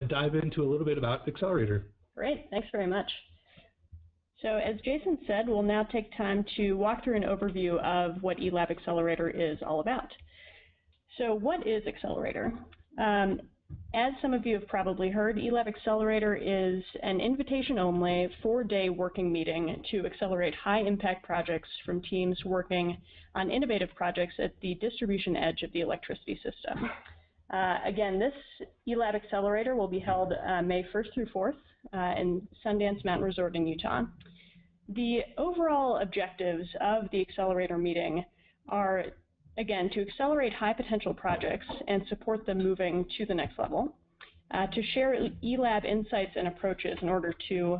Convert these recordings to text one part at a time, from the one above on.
dive into a little bit about Accelerator. Great, thanks very much. So as Jason said, we'll now take time to walk through an overview of what eLab Accelerator is all about. So what is Accelerator? As some of you have probably heard, eLab Accelerator is an invitation-only 4-day working meeting to accelerate high-impact projects from teams working on innovative projects at the distribution edge of the electricity system. Again, this eLab Accelerator will be held May 1st through 4th in Sundance Mountain Resort in Utah. The overall objectives of the Accelerator meeting are, again, to accelerate high-potential projects and support them moving to the next level, to share eLab insights and approaches in order to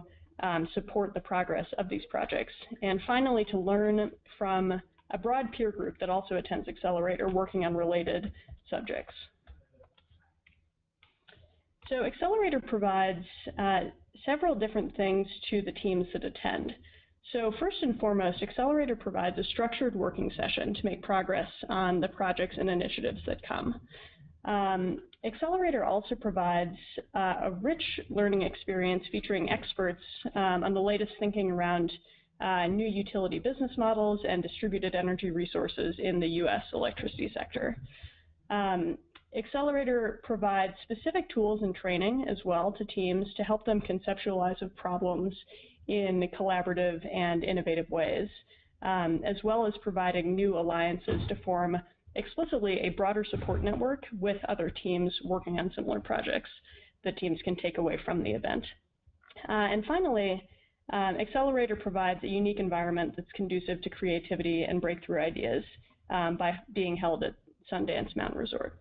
support the progress of these projects, and finally, to learn from a broad peer group that also attends Accelerator working on related subjects. So Accelerator provides several different things to the teams that attend. So first and foremost, Accelerator provides a structured working session to make progress on the projects and initiatives that come. Accelerator also provides a rich learning experience featuring experts on the latest thinking around new utility business models and distributed energy resources in the U.S. electricity sector. Accelerator provides specific tools and training as well to teams to help them conceptualize of problems in collaborative and innovative ways, as well as providing new alliances to form explicitly a broader support network with other teams working on similar projects that teams can take away from the event. And finally, Accelerator provides a unique environment that's conducive to creativity and breakthrough ideas by being held at Sundance Mountain Resort.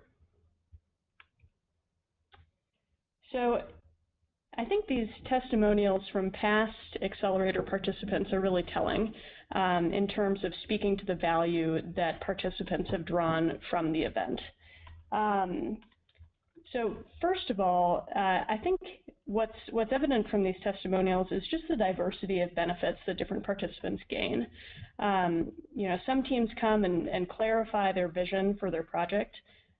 So I think these testimonials from past Accelerator participants are really telling in terms of speaking to the value that participants have drawn from the event. So first of all, I think what's evident from these testimonials is just the diversity of benefits that different participants gain. Some teams come and clarify their vision for their project.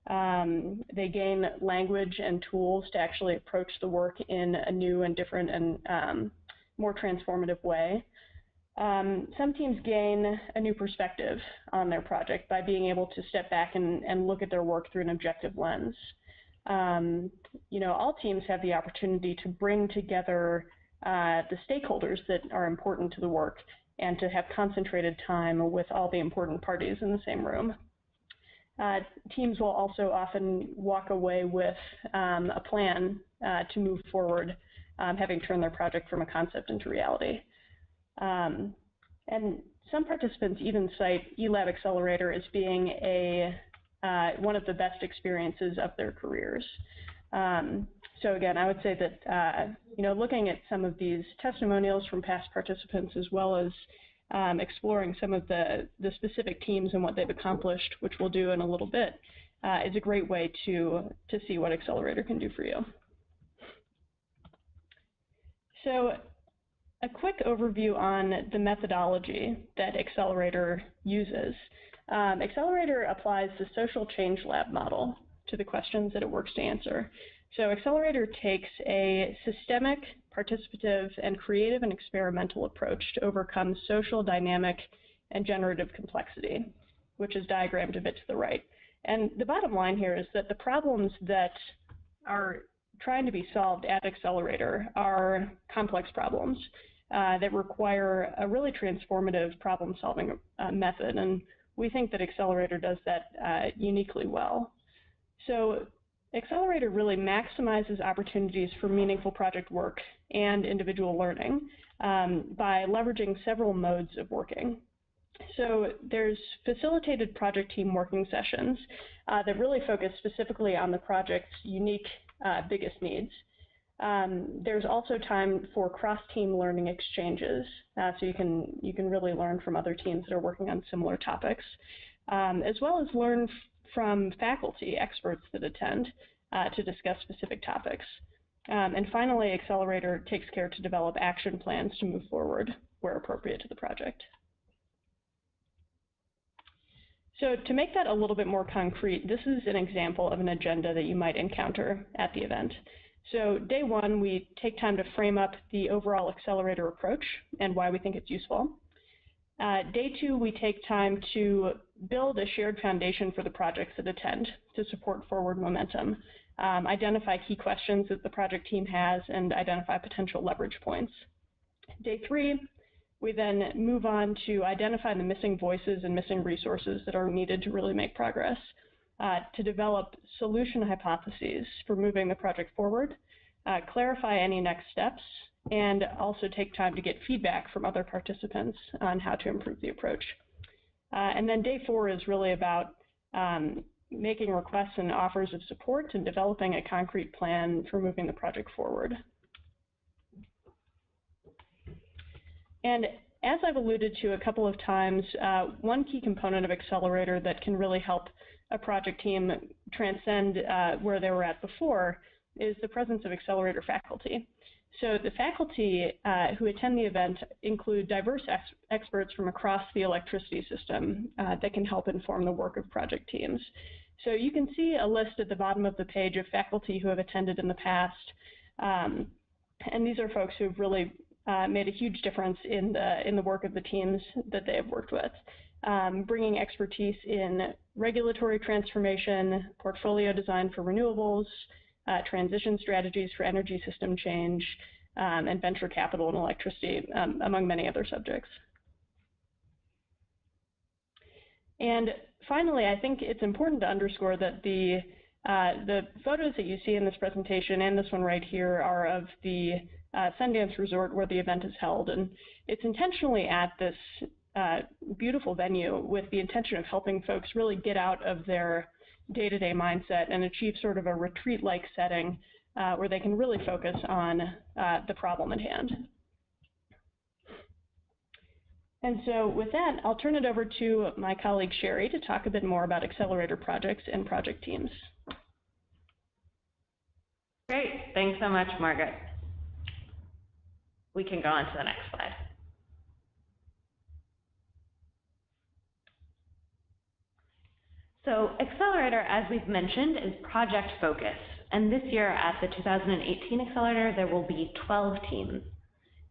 They gain language and tools to actually approach the work in a new and different and more transformative way. Some teams gain a new perspective on their project by being able to step back and look at their work through an objective lens. All teams have the opportunity to bring together the stakeholders that are important to the work and to have concentrated time with all the important parties in the same room. Teams will also often walk away with a plan to move forward, having turned their project from a concept into reality. And some participants even cite eLab Accelerator as being one of the best experiences of their careers. So again, I would say that looking at some of these testimonials from past participants, as well as exploring some of the specific teams and what they've accomplished, which we'll do in a little bit, is a great way to see what Accelerator can do for you. So a quick overview on the methodology that Accelerator uses. Accelerator applies the social change lab model to the questions that it works to answer. So Accelerator takes a systemic, participative, and creative and experimental approach to overcome social, dynamic, and generative complexity, which is diagrammed a bit to the right. And the bottom line here is that the problems that are trying to be solved at Accelerator are complex problems that require a really transformative problem-solving method, and we think that Accelerator does that uniquely well. So Accelerator really maximizes opportunities for meaningful project work and individual learning by leveraging several modes of working. So there's facilitated project team working sessions that really focus specifically on the project's unique biggest needs. There's also time for cross-team learning exchanges, so you can really learn from other teams that are working on similar topics, as well as learn from faculty experts that attend to discuss specific topics. And finally, Accelerator takes care to develop action plans to move forward where appropriate to the project. So to make that a little bit more concrete, this is an example of an agenda that you might encounter at the event. So day one, we take time to frame up the overall Accelerator approach and why we think it's useful. Day two, we take time to build a shared foundation for the projects that attend to support forward momentum, identify key questions that the project team has, and identify potential leverage points. Day three, we then move on to identify the missing voices and missing resources that are needed to really make progress, to develop solution hypotheses for moving the project forward, clarify any next steps, and also take time to get feedback from other participants on how to improve the approach. And then day four is really about making requests and offers of support and developing a concrete plan for moving the project forward. And as I've alluded to a couple of times, one key component of Accelerator that can really help a project team transcend where they were at before is the presence of Accelerator faculty. So the faculty who attend the event include diverse experts from across the electricity system that can help inform the work of project teams. So you can see a list at the bottom of the page of faculty who have attended in the past, and these are folks who have really made a huge difference in the work of the teams that they have worked with, bringing expertise in regulatory transformation, portfolio design for renewables, transition strategies for energy system change, and venture capital and electricity, among many other subjects. And finally, I think it's important to underscore that the photos that you see in this presentation and this one right here are of the Sundance Resort where the event is held. And it's intentionally at this beautiful venue with the intention of helping folks really get out of their day-to-day mindset and achieve sort of a retreat-like setting where they can really focus on the problem at hand. And so with that, I'll turn it over to my colleague Sherry to talk a bit more about Accelerator projects and project teams. Great, thanks so much, Margaret. We can go on to the next slide. So Accelerator, as we've mentioned, is project focused. And this year at the 2018 Accelerator, there will be 12 teams.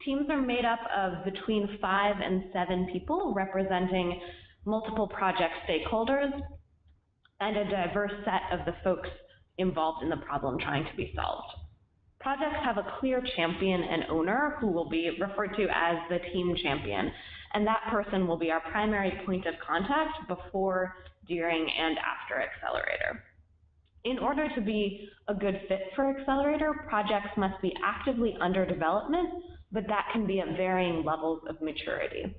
Teams are made up of between 5 and 7 people representing multiple project stakeholders and a diverse set of the folks involved in the problem trying to be solved. Projects have a clear champion and owner who will be referred to as the team champion, and that person will be our primary point of contact before, during, and after Accelerator. In order to be a good fit for Accelerator, projects must be actively under development, but that can be at varying levels of maturity.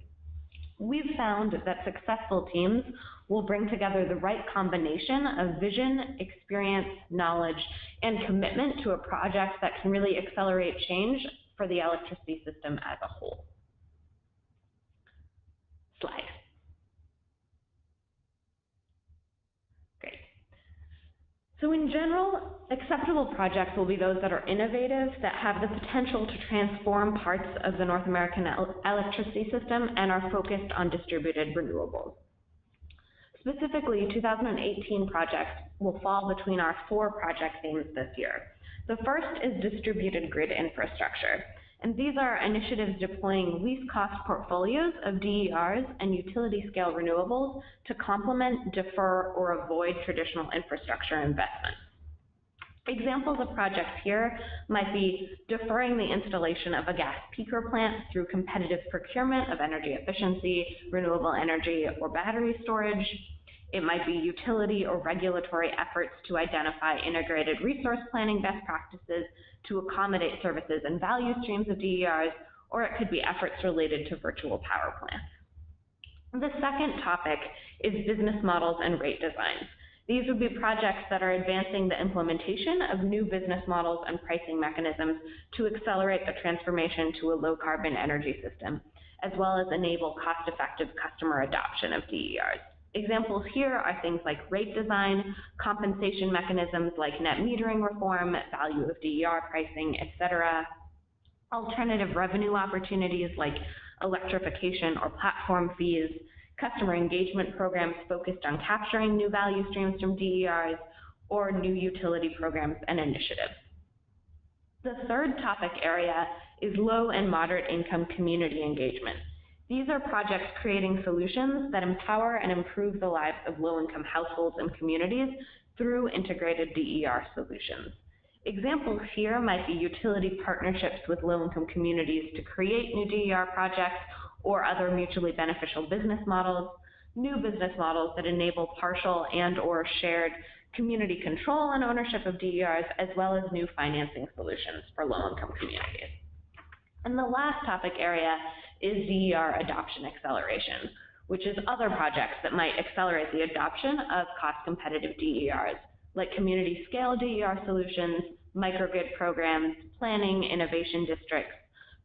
We've found that successful teams will bring together the right combination of vision, experience, knowledge, and commitment to a project that can really accelerate change for the electricity system as a whole. Slide. Great. So in general, acceptable projects will be those that are innovative, that have the potential to transform parts of the North American electricity system and are focused on distributed renewables. Specifically, 2018 projects will fall between our 4 project themes this year. The first is distributed grid infrastructure, and these are initiatives deploying least cost portfolios of DERs and utility scale renewables to complement, defer, or avoid traditional infrastructure investments. Examples of projects here might be deferring the installation of a gas peaker plant through competitive procurement of energy efficiency, renewable energy, or battery storage. It might be utility or regulatory efforts to identify integrated resource planning best practices to accommodate services and value streams of DERs, or it could be efforts related to virtual power plants. The second topic is business models and rate designs. These would be projects that are advancing the implementation of new business models and pricing mechanisms to accelerate the transformation to a low-carbon energy system, as well as enable cost-effective customer adoption of DERs. Examples here are things like rate design, compensation mechanisms like net metering reform, value of DER pricing, etc. Alternative revenue opportunities like electrification or platform fees, customer engagement programs focused on capturing new value streams from DERs, or new utility programs and initiatives. The third topic area is low and moderate income community engagement. These are projects creating solutions that empower and improve the lives of low-income households and communities through integrated DER solutions. Examples here might be utility partnerships with low-income communities to create new DER projects or other mutually beneficial business models, new business models that enable partial and/or shared community control and ownership of DERs, as well as new financing solutions for low-income communities. And the last topic area is DER adoption acceleration, which is other projects that might accelerate the adoption of cost-competitive DERs, like community-scale DER solutions, microgrid programs, planning, innovation districts,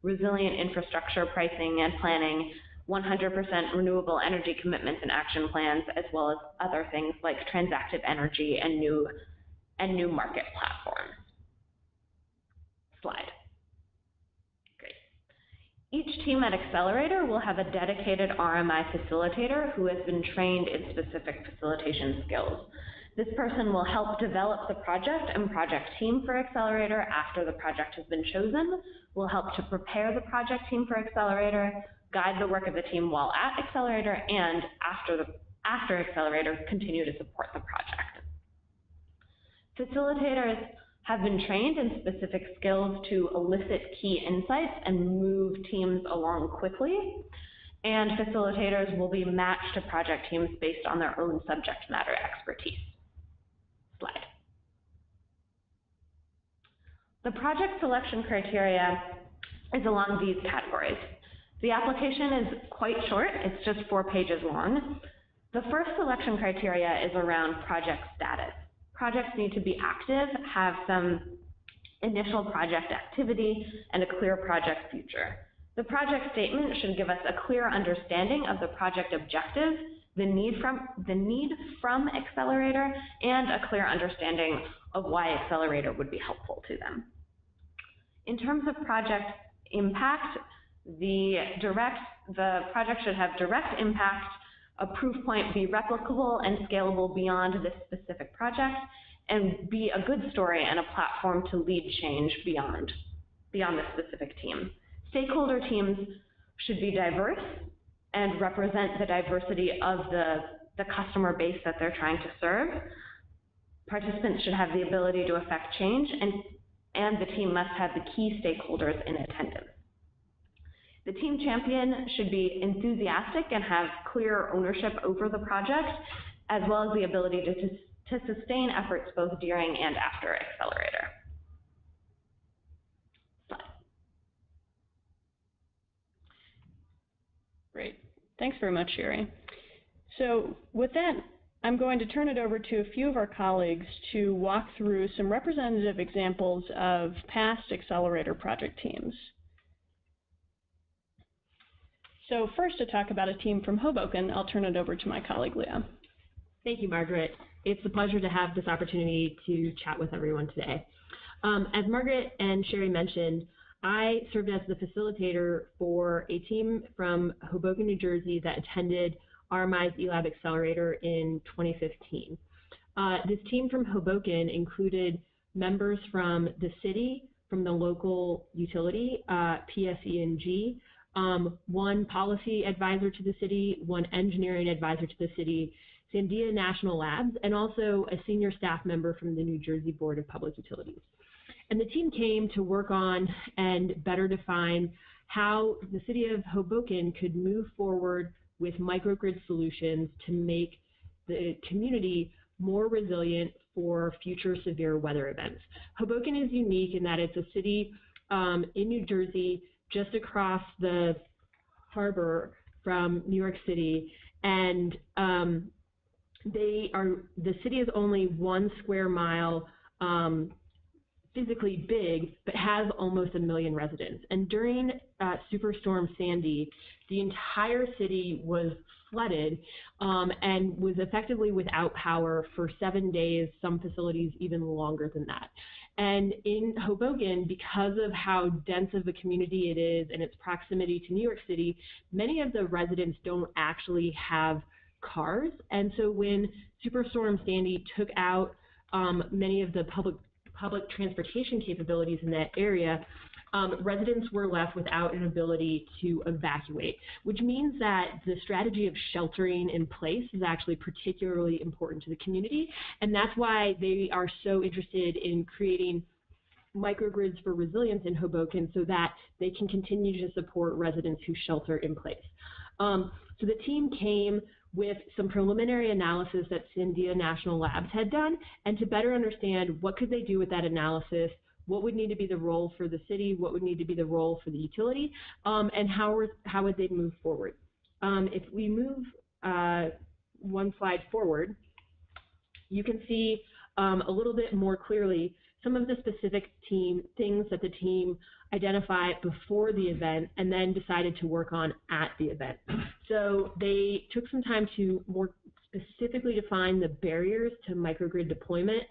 resilient infrastructure pricing and planning, 100% renewable energy commitments and action plans, as well as other things like transactive energy and new market platforms. Slide. Great. Each team at Accelerator will have a dedicated RMI facilitator who has been trained in specific facilitation skills. This person will help develop the project and project team for Accelerator after the project has been chosen, will help to prepare the project team for Accelerator, guide the work of the team while at Accelerator, and after Accelerator, continue to support the project. Facilitators have been trained in specific skills to elicit key insights and move teams along quickly, and facilitators will be matched to project teams based on their own subject matter expertise. Slide. The project selection criteria is along these categories. The application is quite short, it's just 4 pages long. The first selection criteria is around project status. Projects need to be active, have some initial project activity, and a clear project future. The project statement should give us a clear understanding of the project objective, the need from Accelerator, and a clear understanding of why Accelerator would be helpful to them. In terms of project impact, the project should have direct impact, a proof point be replicable and scalable beyond this specific project, and be a good story and a platform to lead change beyond the specific team. Stakeholder teams should be diverse and represent the diversity of the customer base that they're trying to serve. Participants should have the ability to affect change, and the team must have the key stakeholders in attendance. The team champion should be enthusiastic and have clear ownership over the project, as well as the ability to sustain efforts both during and after Accelerator. Slide. Great. Thanks very much, Sherry. So with that, I'm going to turn it over to a few of our colleagues to walk through some representative examples of past Accelerator project teams. So first, to talk about a team from Hoboken, I'll turn it over to my colleague, Leah. Thank you, Margaret. It's a pleasure to have this opportunity to chat with everyone today. As Margaret and Sherry mentioned, I served as the facilitator for a team from Hoboken, New Jersey that attended RMI's eLab Accelerator in 2015. This team from Hoboken included members from the city, from the local utility, PSE&G, one policy advisor to the city, one engineering advisor to the city, Sandia National Labs, and also a senior staff member from the New Jersey Board of Public Utilities. And the team came to work on and better define how the city of Hoboken could move forward with microgrid solutions to make the community more resilient for future severe weather events. Hoboken is unique in that it's a city in New Jersey just across the harbor from New York City, and the city is only 1 square mile physically big, but has almost 1 million residents. And during Superstorm Sandy, the entire city was flooded and was effectively without power for 7 days, some facilities even longer than that. And in Hoboken, because of how dense of a community it is and its proximity to New York City, many of the residents don't actually have cars. And so when Superstorm Sandy took out many of the public transportation capabilities in that area, residents were left without an ability to evacuate, which means that the strategy of sheltering in place is actually particularly important to the community, and that's why they are so interested in creating microgrids for resilience in Hoboken so that they can continue to support residents who shelter in place. So the team came with some preliminary analysis that India National Labs had done, and to better understand what could they do with that analysis, what would need to be the role for the city, what would need to be the role for the utility, and how would they move forward. If we move one slide forward, you can see a little bit more clearly some of the specific things that the team identified before the event and then decided to work on at the event. So they took some time to more specifically define the barriers to microgrid deployment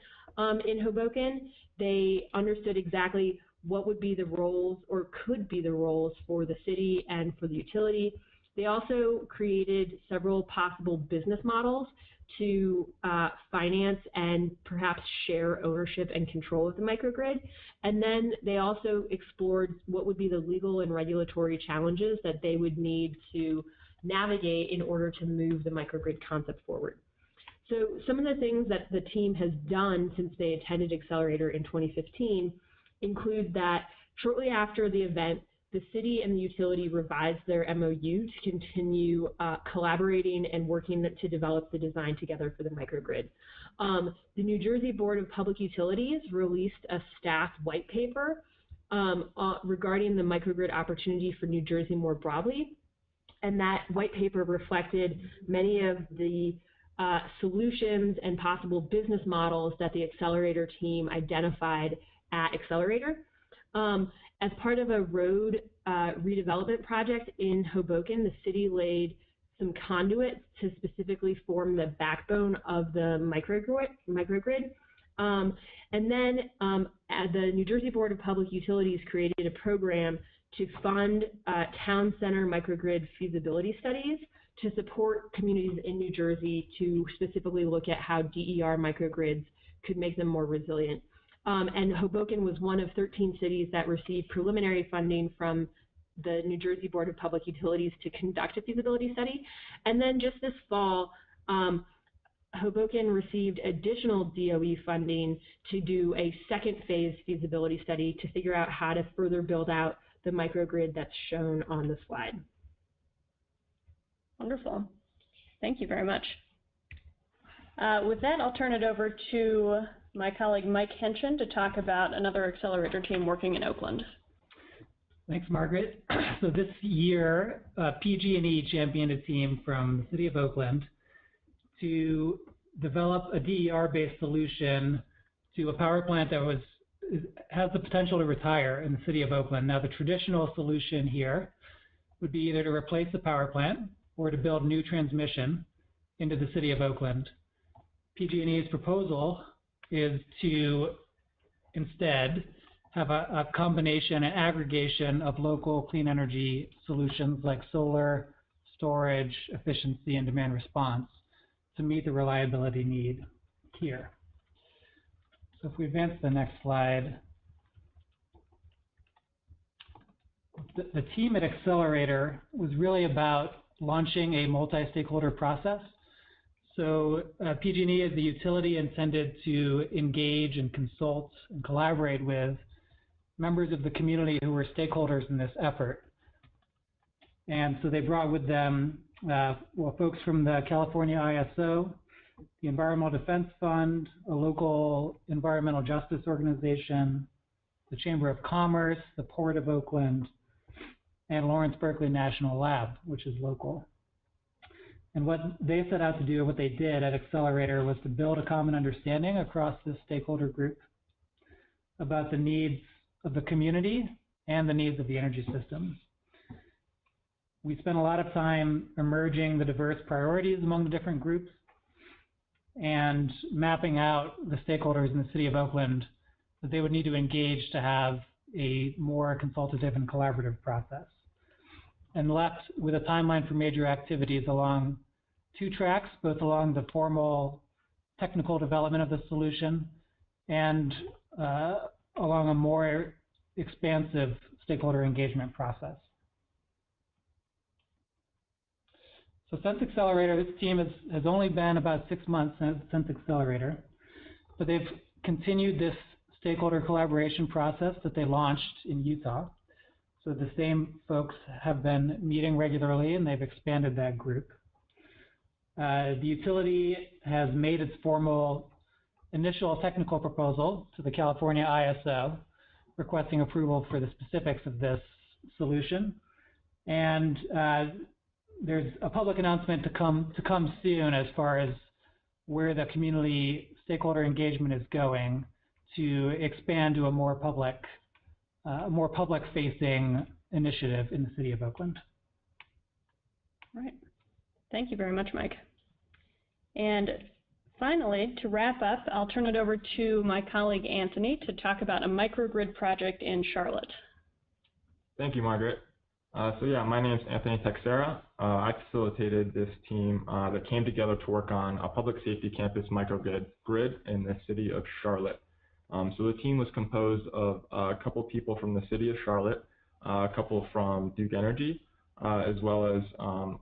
in Hoboken. They understood exactly what would be the roles or could be the roles for the city and for the utility. They also created several possible business models to finance and perhaps share ownership and control of the microgrid. And then they also explored what would be the legal and regulatory challenges that they would need to navigate in order to move the microgrid concept forward. So some of the things that the team has done since they attended Accelerator in 2015 include that shortly after the event, the city and the utility revised their MOU to continue collaborating and working to develop the design together for the microgrid. The New Jersey Board of Public Utilities released a staff white paper regarding the microgrid opportunity for New Jersey more broadly, and that white paper reflected many of the solutions and possible business models that the Accelerator team identified at Accelerator. As part of a road redevelopment project in Hoboken, the city laid some conduits to specifically form the backbone of the microgrid. And then the New Jersey Board of Public Utilities created a program to fund town center microgrid feasibility studies to support communities in New Jersey to specifically look at how DER microgrids could make them more resilient. And Hoboken was one of 13 cities that received preliminary funding from the New Jersey Board of Public Utilities to conduct a feasibility study. And then just this fall, Hoboken received additional DOE funding to do a second phase feasibility study to figure out how to further build out the microgrid that's shown on the slide. Wonderful. Thank you very much. With that, I'll turn it over to my colleague Mike Henshin to talk about another Accelerator team working in Oakland. Thanks, Margaret. So this year, PG&E championed a team from the city of Oakland to develop a DER-based solution to a power plant that has the potential to retire in the city of Oakland. Now, the traditional solution here would be either to replace the power plant or to build new transmission into the city of Oakland. PG&E's proposal is to instead have a combination and aggregation of local clean energy solutions like solar, storage, efficiency, and demand response to meet the reliability need here. So if we advance to the next slide, the team at Accelerator was really about launching a multi-stakeholder process. So PG&E as the utility intended to engage and consult and collaborate with members of the community who were stakeholders in this effort. And so they brought with them folks from the California ISO, the Environmental Defense Fund, a local environmental justice organization, the Chamber of Commerce, the Port of Oakland, and Lawrence Berkeley National Lab, which is local. And what they set out to do, what they did at Accelerator, was to build a common understanding across this stakeholder group about the needs of the community and the needs of the energy system. We spent a lot of time emerging the diverse priorities among the different groups and mapping out the stakeholders in the city of Oakland that they would need to engage to have a more consultative and collaborative process, and left with a timeline for major activities along two tracks, both along the formal technical development of the solution and along a more expansive stakeholder engagement process. So since Accelerator, this team has only been about 6 months since Accelerator, but they've continued this stakeholder collaboration process that they launched in Utah. So the same folks have been meeting regularly, and they've expanded that group. The utility has made its formal initial technical proposal to the California ISO, requesting approval for the specifics of this solution. And there's a public announcement to come soon as far as where the community stakeholder engagement is going to expand to a more public-facing initiative in the city of Oakland. All right. Thank you very much, Mike. And finally, to wrap up, I'll turn it over to my colleague Anthony to talk about a microgrid project in Charlotte. Thank you, Margaret. So yeah, my name is Anthony Texera. I facilitated this team that came together to work on a public safety campus microgrid in the city of Charlotte. So the team was composed of a couple people from the city of Charlotte, a couple from Duke Energy, as well as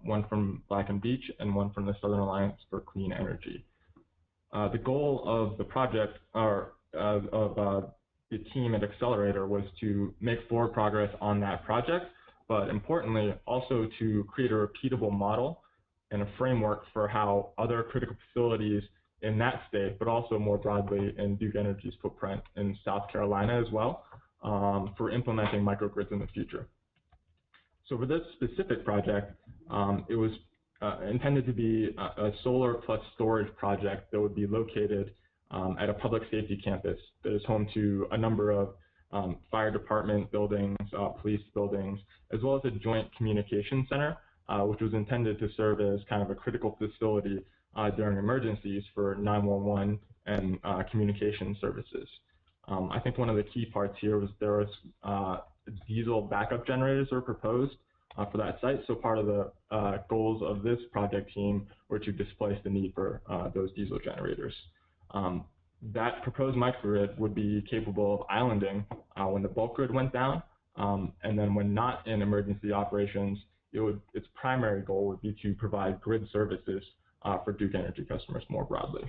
one from Black & Beach and one from the Southern Alliance for Clean Energy. The goal of the project, or of the team at Accelerator, was to make forward progress on that project, but importantly, also to create a repeatable model and a framework for how other critical facilities in that state, but also more broadly in Duke Energy's footprint in South Carolina as well, for implementing microgrids in the future. So for this specific project, it was intended to be a solar plus storage project that would be located at a public safety campus that is home to a number of fire department buildings, police buildings, as well as a joint communication center, which was intended to serve as kind of a critical facility during emergencies for 911 and communication services. I think one of the key parts here was there was diesel backup generators were proposed for that site. So part of the goals of this project team were to displace the need for those diesel generators. That proposed microgrid would be capable of islanding when the bulk grid went down, and then when not in emergency operations, its primary goal would be to provide grid services for Duke Energy customers more broadly.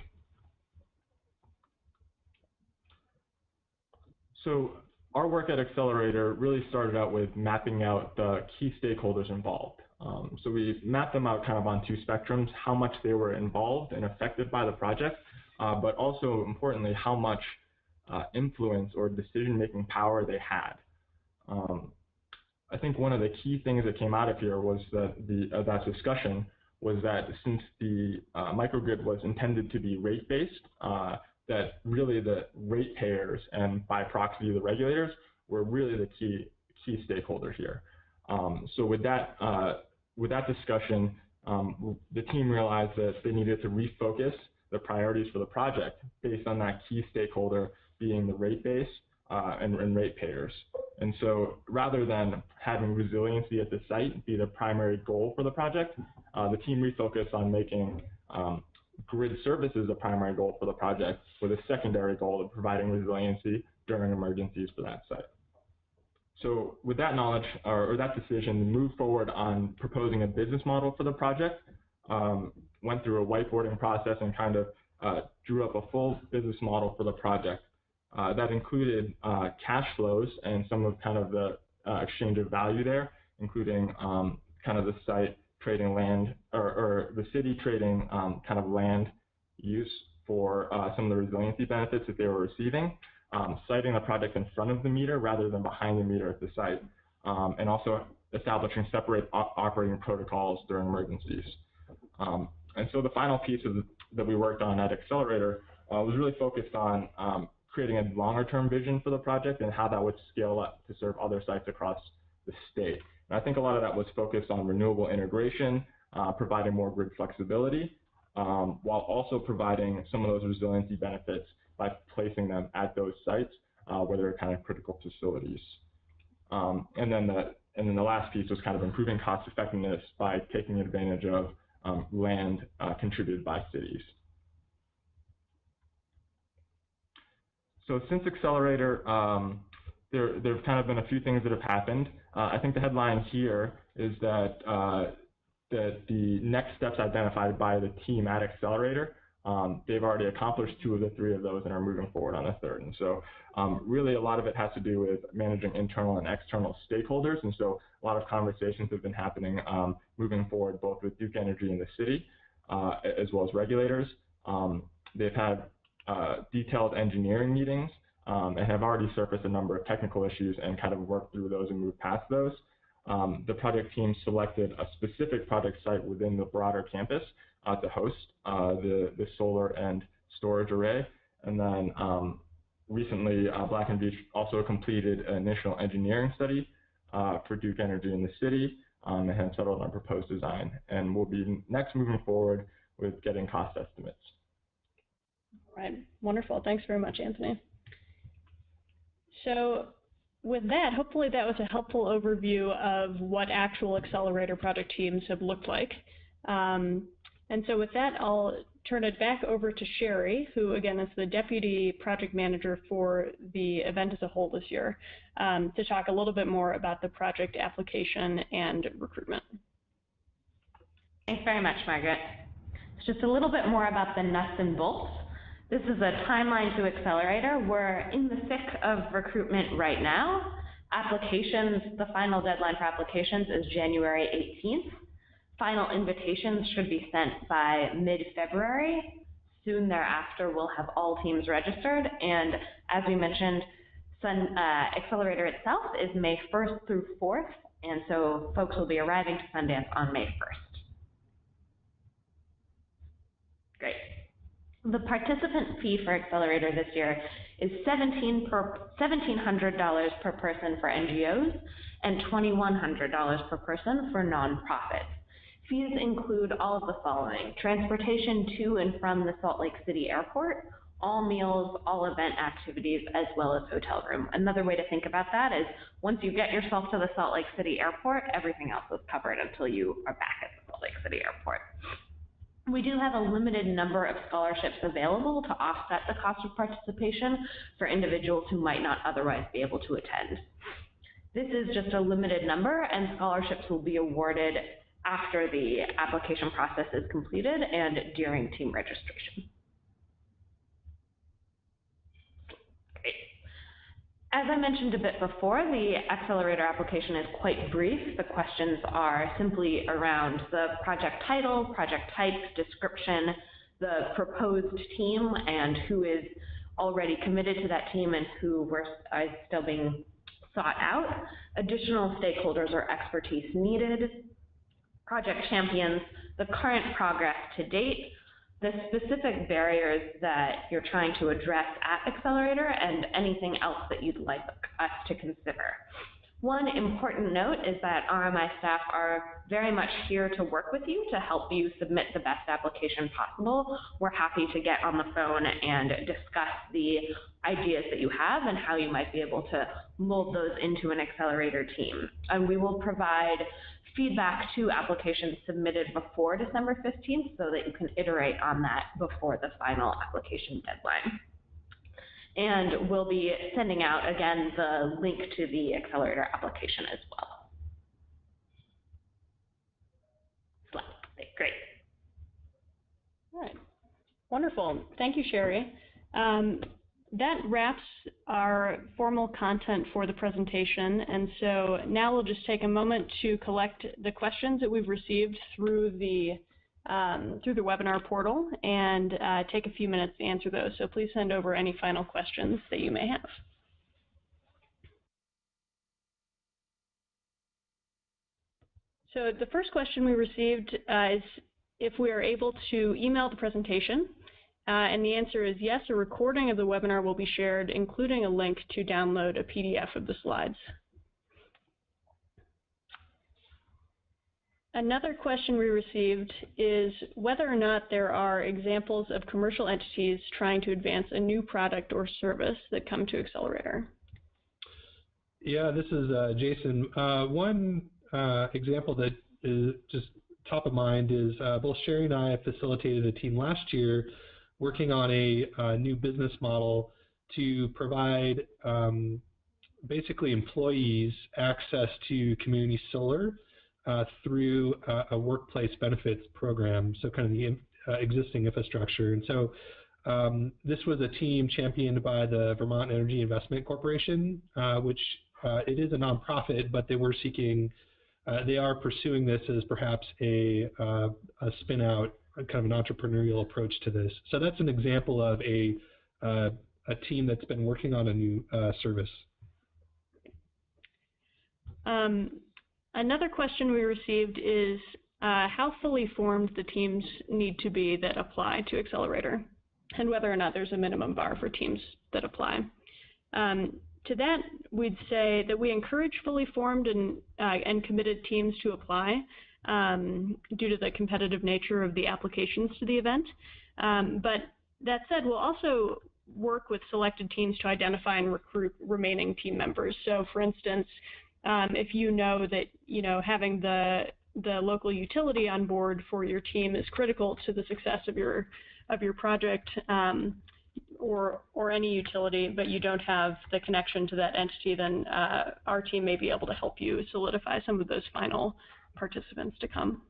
So our work at Accelerator really started out with mapping out the key stakeholders involved. So we mapped them out kind of on two spectrums: how much they were involved and affected by the project, but also importantly, how much influence or decision-making power they had. I think one of the key things that came out of here was that that discussion was that since the microgrid was intended to be rate-based, that really the ratepayers and by proxy the regulators were really the key stakeholder here. So with that discussion, the team realized that they needed to refocus the priorities for the project based on that key stakeholder being the rate base and ratepayers. And so rather than having resiliency at the site be the primary goal for the project, the team refocused on making grid services a primary goal for the project, with a secondary goal of providing resiliency during emergencies for that site. So with that knowledge, or that decision, we moved forward on proposing a business model for the project, went through a whiteboarding process and kind of drew up a full business model for the project. That included cash flows and some of kind of the exchange of value there, including kind of the site trading land, or the city trading kind of land use for some of the resiliency benefits that they were receiving, siting the project in front of the meter rather than behind the meter at the site, and also establishing separate operating protocols during emergencies. And so the final piece that we worked on at Accelerator was really focused on creating a longer-term vision for the project and how that would scale up to serve other sites across the state. And I think a lot of that was focused on renewable integration, providing more grid flexibility, while also providing some of those resiliency benefits by placing them at those sites where they're kind of critical facilities. And then the last piece was kind of improving cost effectiveness by taking advantage of land contributed by cities. So since Accelerator, there've kind of been a few things that have happened. I think the headline here is that that the next steps identified by the team at Accelerator, they've already accomplished 2 of the 3 of those and are moving forward on the 3rd. And so really a lot of it has to do with managing internal and external stakeholders. And so a lot of conversations have been happening moving forward, both with Duke Energy and the city, as well as regulators. They've had detailed engineering meetings and have already surfaced a number of technical issues and kind of worked through those and moved past those. The project team selected a specific project site within the broader campus to host the solar and storage array. And then recently, Black & Veatch also completed an initial engineering study for Duke Energy in the city and have settled on proposed design. And we'll be next moving forward with getting cost estimates. All right, wonderful. Thanks very much, Anthony. So with that, hopefully that was a helpful overview of what actual Accelerator project teams have looked like. And so with that, I'll turn it back over to Sherry, who again is the Deputy Project Manager for the event as a whole this year, to talk a little bit more about the project application and recruitment. Thanks very much, Margaret. Just a little bit more about the nuts and bolts. This is a timeline to Accelerator. We're in the thick of recruitment right now. Applications, the final deadline for applications is January 18th. Final invitations should be sent by mid-February. Soon thereafter, we'll have all teams registered. And as we mentioned, Accelerator itself is May 1st through 4th. And so folks will be arriving to Sundance on May 1st. Great. The participant fee for Accelerator this year is $1,700 per person for NGOs and $2,100 per person for nonprofits. Fees include all of the following: transportation to and from the Salt Lake City Airport, all meals, all event activities, as well as hotel room. Another way to think about that is once you get yourself to the Salt Lake City Airport, everything else is covered until you are back at the Salt Lake City Airport. We do have a limited number of scholarships available to offset the cost of participation for individuals who might not otherwise be able to attend. This is just a limited number, and scholarships will be awarded after the application process is completed and during team registration. Great. As I mentioned a bit before, the Accelerator application is quite brief. The questions are simply around the project title, project type, description, the proposed team, and who is already committed to that team and who is still being sought out, additional stakeholders or expertise needed, project champions, the current progress to date, the specific barriers that you're trying to address at Accelerator, and anything else that you'd like us to consider. One important note is that RMI staff are very much here to work with you to help you submit the best application possible. We're happy to get on the phone and discuss the ideas that you have and how you might be able to mold those into an Accelerator team. And we will provide feedback to applications submitted before December 15th so that you can iterate on that before the final application deadline. And we'll be sending out, again, the link to the Accelerator application as well. Great. All right. Wonderful. Thank you, Sherry. That wraps our formal content for the presentation, and so now we'll just take a moment to collect the questions that we've received through the webinar portal and take a few minutes to answer those. So please send over any final questions that you may have. So the first question we received is if we are able to email the presentation. And the answer is yes, a recording of the webinar will be shared, including a link to download a PDF of the slides. Another question we received is whether or not there are examples of commercial entities trying to advance a new product or service that come to Accelerator. Yeah, this is Jason. One example that is just top of mind is both Sherry and I facilitated a team last year working on a new business model to provide basically employees access to community solar through a workplace benefits program, so kind of the existing infrastructure. And so this was a team championed by the Vermont Energy Investment Corporation, which it is a nonprofit, but they were seeking, they are pursuing this as perhaps a spin-out, kind of an entrepreneurial approach to this. So that's an example of a team that's been working on a new service. Another question we received is how fully formed the teams need to be that apply to Accelerator, and whether or not there's a minimum bar for teams that apply. To that, we'd say that we encourage fully formed and committed teams to apply due to the competitive nature of the applications to the event. But that said, we'll also work with selected teams to identify and recruit remaining team members. So, for instance, if you know that having the local utility on board for your team is critical to the success of your project, or any utility, but you don't have the connection to that entity, then our team may be able to help you solidify some of those final participants to come.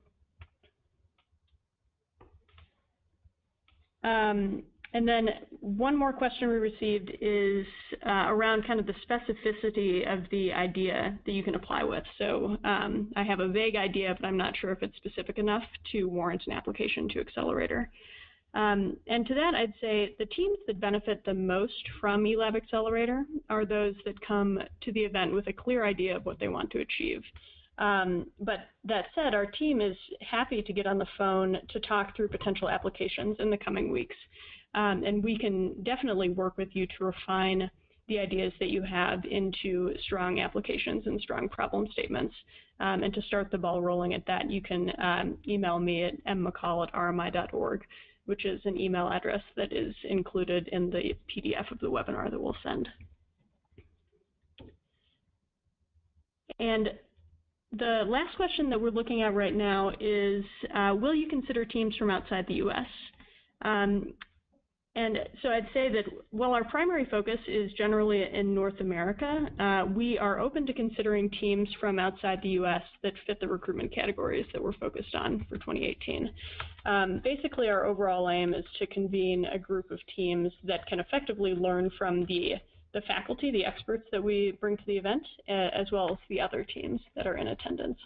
And then one more question we received is around kind of the specificity of the idea that you can apply with. So I have a vague idea, but I'm not sure if it's specific enough to warrant an application to Accelerator. And to that, I'd say the teams that benefit the most from eLab Accelerator are those that come to the event with a clear idea of what they want to achieve. But that said, our team is happy to get on the phone to talk through potential applications in the coming weeks. And we can definitely work with you to refine the ideas that you have into strong applications and strong problem statements. And to start the ball rolling at that, you can email me at mmccall@rmi.org, which is an email address that is included in the PDF of the webinar that we'll send. And the last question that we're looking at right now is, will you consider teams from outside the US? And so I'd say that while our primary focus is generally in North America, we are open to considering teams from outside the US that fit the recruitment categories that we're focused on for 2018. Basically, our overall aim is to convene a group of teams that can effectively learn from the faculty, the experts that we bring to the event, as well as the other teams that are in attendance.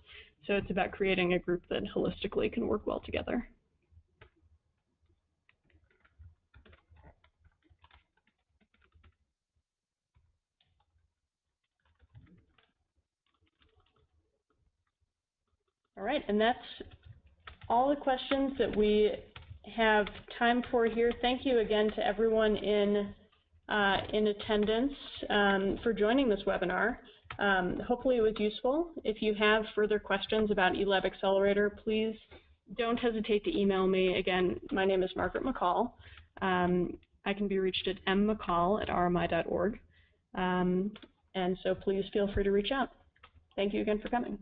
So it's about creating a group that holistically can work well together. All right, and that's all the questions that we have time for here. Thank you again to everyone in attendance for joining this webinar. Hopefully it was useful. If you have further questions about eLab Accelerator, please don't hesitate to email me. Again, my name is Margaret McCall. I can be reached at mmccall@rmi.org. And so please feel free to reach out. Thank you again for coming.